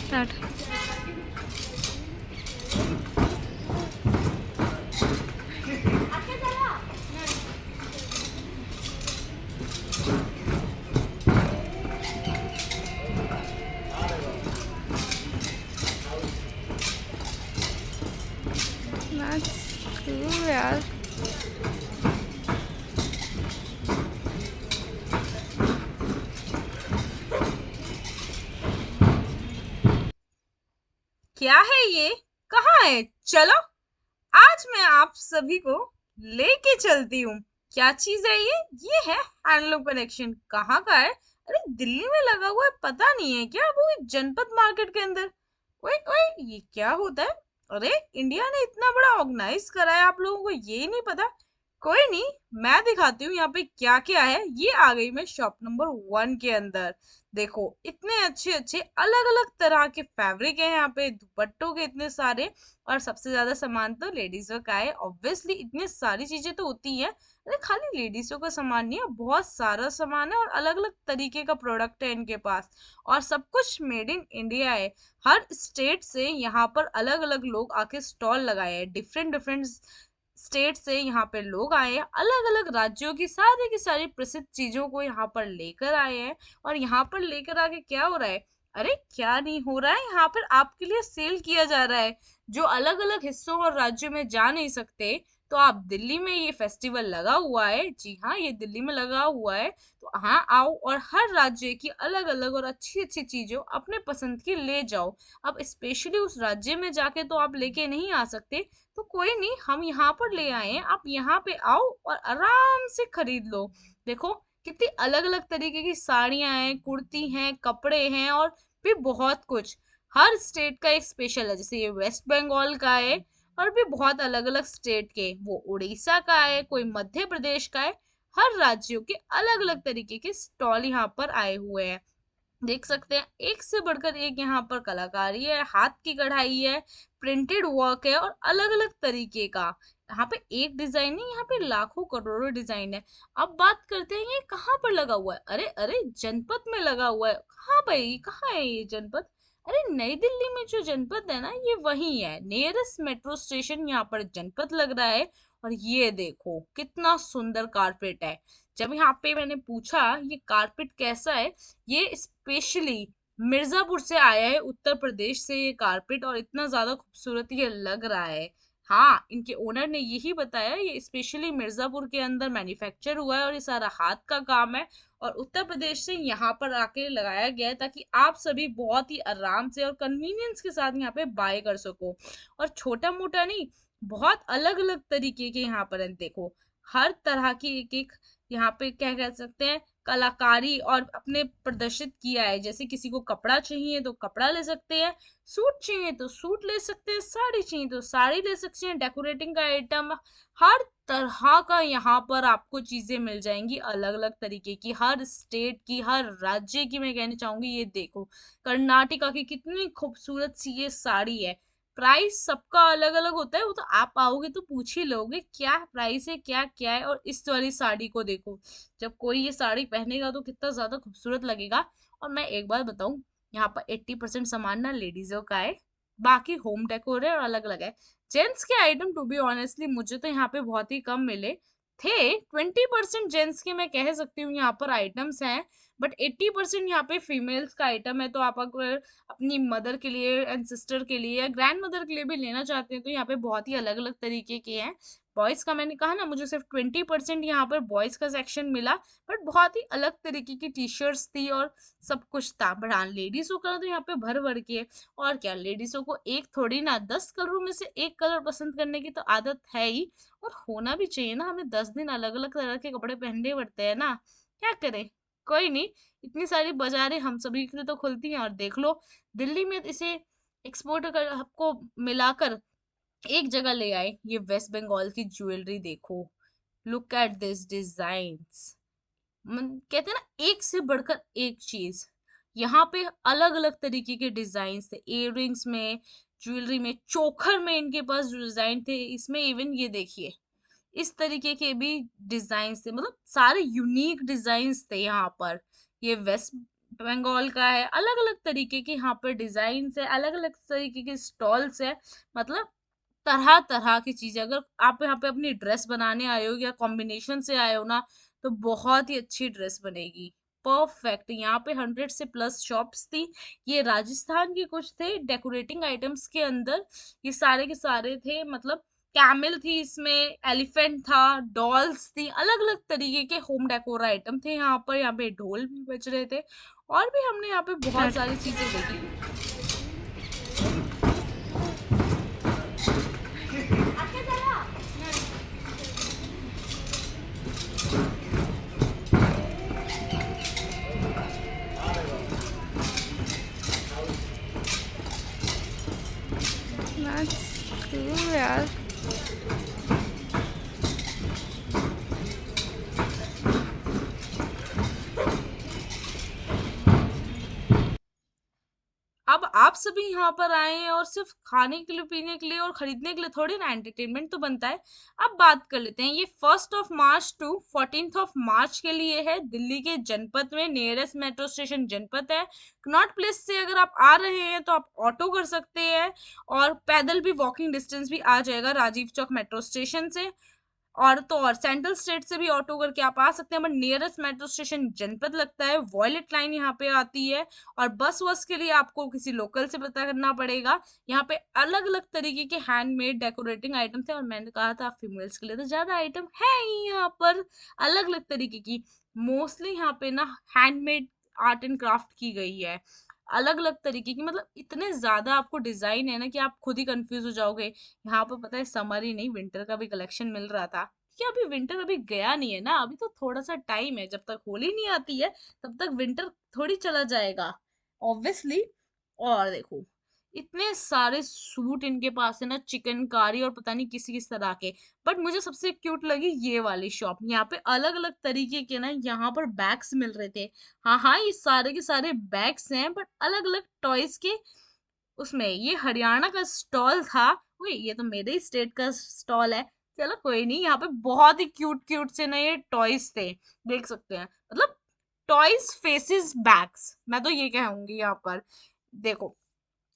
Start. यार क्या है ये? कहाँ है? चलो, आज मैं आप सभी को लेके चलती हूँ। क्या चीज है ये है हैंडलूम कनेक्शन। कहाँ का है? अरे दिल्ली में लगा हुआ है, पता नहीं है क्या वो जनपद मार्केट के अंदर? ओए ओए, ये क्या होता है? अरे इंडिया ने इतना बड़ा ऑर्गेनाइज करा है, आप लोगों को ये नहीं पता? कोई नहीं, मैं दिखाती हूँ यहाँ पे क्या क्या है। ये आ गई मैं शॉप नंबर 1 के अंदर। देखो, इतने अच्छे अच्छे अलग अलग तरह के फैब्रिक है यहाँ पे, दुपट्टों के इतने सारे। और सबसे ज्यादा सामान तो लेडीजों का है, ऑब्वियसली इतनी सारी चीजें तो होती हैं। अरे खाली लेडीजों का सामान नहीं है, बहुत सारा सामान है और अलग अलग तरीके का प्रोडक्ट है इनके पास। और सब कुछ मेड इन इंडिया है। हर स्टेट से यहाँ पर अलग अलग लोग आके स्टॉल लगाए हैं, डिफरेंट डिफरेंट स्टेट से यहाँ पे लोग आए हैं, अलग अलग राज्यों की सारी प्रसिद्ध चीजों को यहाँ पर लेकर आए हैं। और यहाँ पर लेकर आके क्या हो रहा है? अरे क्या नहीं हो रहा है, यहाँ पर आपके लिए सेल किया जा रहा है। जो अलग अलग हिस्सों और राज्यों में जा नहीं सकते, तो आप दिल्ली में ये फेस्टिवल लगा हुआ है, जी हाँ ये दिल्ली में लगा हुआ है। तो हाँ आओ और हर राज्य की अलग अलग और अच्छी अच्छी चीजों अपने पसंद की ले जाओ। अब स्पेशली उस राज्य में जाके तो आप लेके नहीं आ सकते, तो कोई नहीं, हम यहाँ पर ले आए हैं, आप यहाँ पे आओ और आराम से खरीद लो। देखो कितनी अलग अलग तरीके की साड़ियां हैं, कुर्ती हैं, कपड़े हैं और भी बहुत कुछ। हर स्टेट का एक स्पेशल है, जैसे ये वेस्ट बंगाल का है। और भी बहुत अलग अलग स्टेट के, वो उड़ीसा का है, कोई मध्य प्रदेश का है। हर राज्यों के अलग अलग तरीके के स्टॉल यहाँ पर आए हुए हैं। देख सकते हैं एक से बढ़कर एक यहाँ पर कलाकारी है, हाथ की कढ़ाई है, प्रिंटेड वर्क है और अलग अलग तरीके का। यहाँ पे एक डिजाइन नहीं, यहाँ पे लाखों करोड़ों डिजाइन है। अब बात करते हैं ये कहाँ पर लगा हुआ है। अरे अरे, जनपद में लगा हुआ है। कहाँ भाई, कहाँ है ये जनपद? अरे नई दिल्ली में जो जनपद है ना, ये वही है, नियरेस्ट मेट्रो स्टेशन यहाँ पर जनपद लग रहा है। और ये देखो कितना सुंदर कारपेट है। जब यहाँ पे मैंने पूछा ये कारपेट कैसा है, ये स्पेशली मिर्जापुर से आया है, उत्तर प्रदेश से ये कारपेट, और इतना ज्यादा खूबसूरत ये लग रहा है। हाँ, इनके ओनर ने यही बताया, ये स्पेशली मिर्जापुर के अंदर मैन्युफैक्चर हुआ है और ये सारा हाथ का काम है। और उत्तर प्रदेश से यहाँ पर आके लगाया गया है ताकि आप सभी बहुत ही आराम से और कन्वीनियंस के साथ यहाँ पे बाय कर सको। और छोटा मोटा नहीं, बहुत अलग अलग तरीके के यहाँ पर है। देखो हर तरह की एक एक यहाँ पे क्या कह सकते हैं कलाकारी और अपने प्रदर्शित किया है। जैसे किसी को कपड़ा चाहिए तो कपड़ा ले सकते हैं, सूट चाहिए तो सूट ले सकते हैं, साड़ी चाहिए तो साड़ी ले सकते हैं, डेकोरेटिंग का आइटम, हर तरह का यहाँ पर आपको चीजें मिल जाएंगी अलग अलग तरीके की, हर स्टेट की, हर राज्य की। मैं कहना चाहूंगी ये देखो, कर्नाटका की कितनी खूबसूरत सी ये साड़ी है। प्राइस सबका अलग अलग होता है, वो तो आप आओगे तो पूछ ही लोगे क्या प्राइस है, क्या क्या है। और इस वाली साड़ी को देखो, जब कोई ये साड़ी पहनेगा तो कितना ज्यादा खूबसूरत लगेगा। और मैं एक बात बताऊं, यहाँ पर 80% सामान ना लेडीजों का है, बाकी होम डेकोर है और अलग अलग है। जेंट्स के आइटम टू बी ऑनेस्टली मुझे तो यहाँ पे बहुत ही कम मिले थे। 20% जेंट्स के मैं कह सकती हूँ यहाँ पर आइटम्स हैं, बट 80% यहाँ पे फीमेल्स का आइटम है। तो आप अगर अपनी मदर के लिए एंड सिस्टर के लिए या ग्रैंड मदर के लिए भी लेना चाहते हैं तो यहाँ पे बहुत ही अलग अलग तरीके के हैं। बॉयज का मैंने कहा ना, मुझे सिर्फ 20% यहाँ पर बॉयज का सेक्शन मिला, बट बहुत ही अलग तरीके की टी शर्ट्स थी और सब कुछ था। बट हाँ, लेडीजों का तो यहाँ पे भर भर के है। और क्या, लेडीजों को एक थोड़ी ना 10 कलरों में से एक कलर पसंद करने की तो आदत है ही। और होना भी चाहिए ना, हमें 10 दिन अलग अलग तरह के कपड़े पहनने पड़ते हैं ना, क्या करें। कोई नहीं, इतनी सारी बाजारें हम सभी के लिए तो खुलती हैं। और देख लो, दिल्ली में इसे एक्सपोर्ट कर आपको मिलाकर एक जगह ले आए। ये वेस्ट बंगाल की ज्वेलरी देखो, लुक एट दिस डिजाइन्स। कहते हैं ना एक से बढ़कर एक चीज। यहाँ पे अलग अलग तरीके के डिजाइन थे, इयररिंग्स में, ज्वेलरी में, चोकर में इनके पास जो डिजाइन थे, इसमें इवन ये देखिए इस तरीके के भी डिजाइन थे, मतलब सारे यूनिक डिजाइन थे यहाँ पर। ये वेस्ट बंगाल का है, अलग अलग तरीके के यहाँ पर डिजाइन है, अलग अलग तरीके के स्टॉल्स है। मतलब तरह तरह की चीजें, अगर आप यहाँ पे अपनी ड्रेस बनाने आए हो या कॉम्बिनेशन से आए हो ना, तो बहुत ही अच्छी ड्रेस बनेगी। परफेक्ट। यहाँ पे 100 से प्लस शॉप्स थी। ये राजस्थान के कुछ थे डेकोरेटिंग आइटम्स के अंदर, ये सारे के सारे थे। मतलब कैमल थी इसमें, एलिफेंट था, डॉल्स थी, अलग अलग तरीके के होम डेकोर आइटम थे यहाँ पर। यहाँ पे ढोल भी बज रहे थे, और भी हमने यहाँ पे बहुत स्टार्ट। सारी चीजें देखी। That's cool यार। अब आप सभी यहाँ पर आए हैं और सिर्फ खाने के लिए, पीने के लिए और खरीदने के लिए थोड़ी ना, एंटरटेनमेंट तो बनता है। अब बात कर लेते हैं, ये 1 मार्च टू 14 मार्च के लिए है। दिल्ली के जनपथ में नियरेस्ट मेट्रो स्टेशन जनपथ है। कनॉट प्लेस से अगर आप आ रहे हैं तो आप ऑटो कर सकते हैं, और पैदल भी वॉकिंग डिस्टेंस भी आ जाएगा राजीव चौक मेट्रो स्टेशन से। और तो और सेंट्रल स्टेट से भी ऑटो करके आप आ सकते हैं, बट नियरेस्ट मेट्रो स्टेशन जनपद लगता है। वॉयलेट लाइन यहाँ पे आती है, और बस वस के लिए आपको किसी लोकल से पता करना पड़ेगा। यहाँ पे अलग अलग तरीके के हैंडमेड डेकोरेटिंग आइटम थे, और मैंने कहा था फीमेल्स के लिए तो ज्यादा आइटम है ही यहाँ पर, अलग अलग तरीके की। मोस्टली यहाँ पे ना हैंडमेड आर्ट एंड क्राफ्ट की गई है, अलग अलग तरीके की। मतलब इतने ज्यादा आपको डिजाइन है ना कि आप खुद ही कंफ्यूज हो जाओगे। यहाँ पर पता है समर ही नहीं, विंटर का भी कलेक्शन मिल रहा था, कि अभी विंटर अभी गया नहीं है ना, अभी तो थोड़ा सा टाइम है, जब तक होली नहीं आती है तब तक विंटर थोड़ी चला जाएगा, ऑब्वियसली। और देखो, इतने सारे सूट इनके पास है ना, चिकनकारी और पता नहीं किसी किस तरह के। बट मुझे सबसे क्यूट लगी ये वाली शॉप, यहाँ पे अलग अलग तरीके के ना यहाँ पर बैग्स मिल रहे थे। हाँ हाँ, ये सारे के सारे बैग्स हैं, बट अलग अलग टॉयज के। उसमें ये हरियाणा का स्टॉल था। वही, ये तो मेरे ही स्टेट का स्टॉल है। चलो कोई नहीं, यहाँ पे बहुत ही क्यूट क्यूट से ना ये टॉयज थे, देख सकते हैं। मतलब टॉयज फेसेस बैग्स, मैं तो ये कहूंगी यहाँ पर। देखो,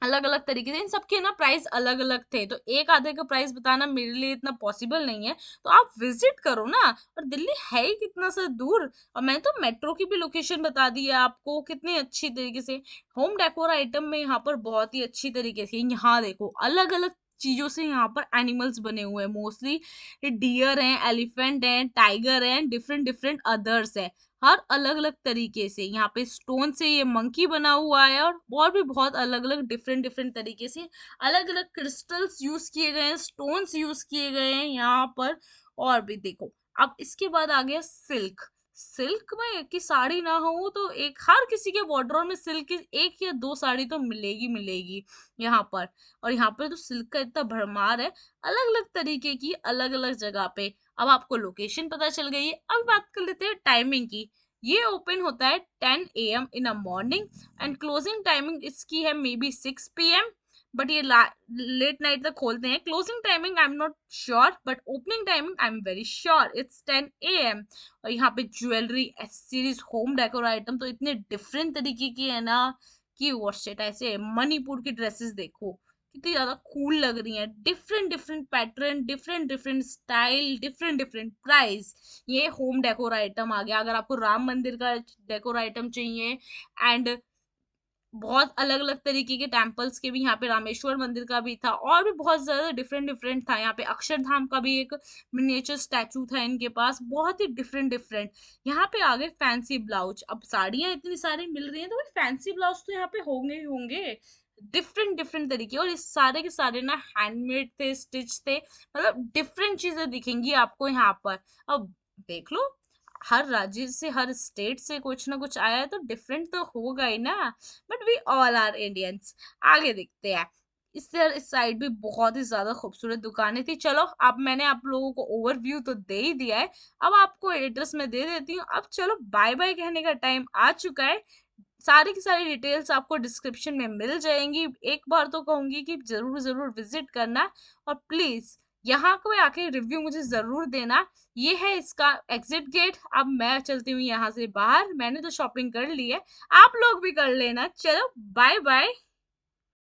अलग अलग तरीके से इन सबके ना प्राइस अलग अलग थे, तो एक आधे का प्राइस बताना मेरे लिए इतना पॉसिबल नहीं है। तो आप विजिट करो ना, और दिल्ली है ही कितना सा दूर। और मैं तो मेट्रो की भी लोकेशन बता दी है आपको कितनी अच्छी तरीके से। होम डेकोर आइटम में यहाँ पर बहुत ही अच्छी तरीके से, यहाँ देखो अलग अलग चीजों से यहाँ पर एनिमल्स बने हुए हैं। मोस्टली डियर हैं, एलिफेंट हैं, टाइगर हैं, डिफरेंट डिफरेंट अदर्स है, हर अलग अलग तरीके से। यहाँ पे स्टोन से ये मंकी बना हुआ है, और भी बहुत अलग अलग डिफरेंट डिफरेंट तरीके से अलग अलग क्रिस्टल्स यूज किए गए हैं, स्टोन्स यूज किए गए हैं यहाँ पर। और भी देखो, अब इसके बाद आ गया सिल्क। सिल्क में की साड़ी ना हो तो एक, हर किसी के वार्डरोब में सिल्क की एक या दो साड़ी तो मिलेगी मिलेगी यहाँ पर। और यहाँ पे तो सिल्क का इतना भरमार है, अलग अलग तरीके की, अलग अलग जगह पे। अब आपको लोकेशन पता चल गई है, अब बात कर लेते हैं टाइमिंग की। ये ओपन होता है 10 AM in a morning, and closing timing इसकी है मे बी 6 PM। बट ये लेट नाइट तक खोलते हैं। Closing timing I am not sure, but opening timing I am very sure it's 10 AM। और यहाँ पे jewellery, S series, home decor item तो इतने डिफरेंट तरीके की है ना, कि वर्सेट ऐसे मणिपुर की ड्रेसेस देखो कितनी ज्यादा कूल लग रही हैं। Different different pattern, different different style, different different price. ये होम डेकोर आइटम आ गया। अगर आपको राम मंदिर का डेकोर आइटम चाहिए, एंड बहुत अलग अलग तरीके के टेम्पल्स के भी, यहाँ पे रामेश्वर मंदिर का भी था, और भी बहुत ज्यादा डिफरेंट डिफरेंट था। यहाँ पे अक्षरधाम का भी एक मिनिएचर स्टैचू था इनके पास, बहुत ही डिफरेंट डिफरेंट। यहाँ पे आ गए फैंसी ब्लाउज। अब साड़ियां इतनी सारी मिल रही हैं, तो भाई फैंसी ब्लाउज तो यहाँ पे होंगे ही होंगे, डिफरेंट डिफरेंट तरीके। और इस सारे के सारे ना हैंडमेड थे, स्टिच थे। मतलब डिफरेंट चीजें दिखेंगी आपको यहाँ पर। अब देख लो, हर राज्य से, हर स्टेट से कुछ ना कुछ आया है, तो डिफरेंट तो होगा ही ना। But we all are Indians. आगे देखते हैं। इस साइड भी बहुत ही ज्यादा खूबसूरत दुकानें थी। चलो, अब मैंने आप लोगों को ओवरव्यू तो दे ही दिया है, अब आपको एड्रेस मैं दे देती हूँ। अब चलो बाय बाय कहने का टाइम आ चुका है। सारी की सारी डिटेल्स आपको डिस्क्रिप्शन में मिल जाएंगी। एक बार तो कहूंगी कि जरूर जरूर विजिट करना, और प्लीज यहाँ को आके रिव्यू मुझे जरूर देना। ये है इसका एग्जिट गेट। अब मैं चलती हूँ यहाँ से बाहर, मैंने तो शॉपिंग कर ली है, आप लोग भी कर लेना। चलो बाय बाय।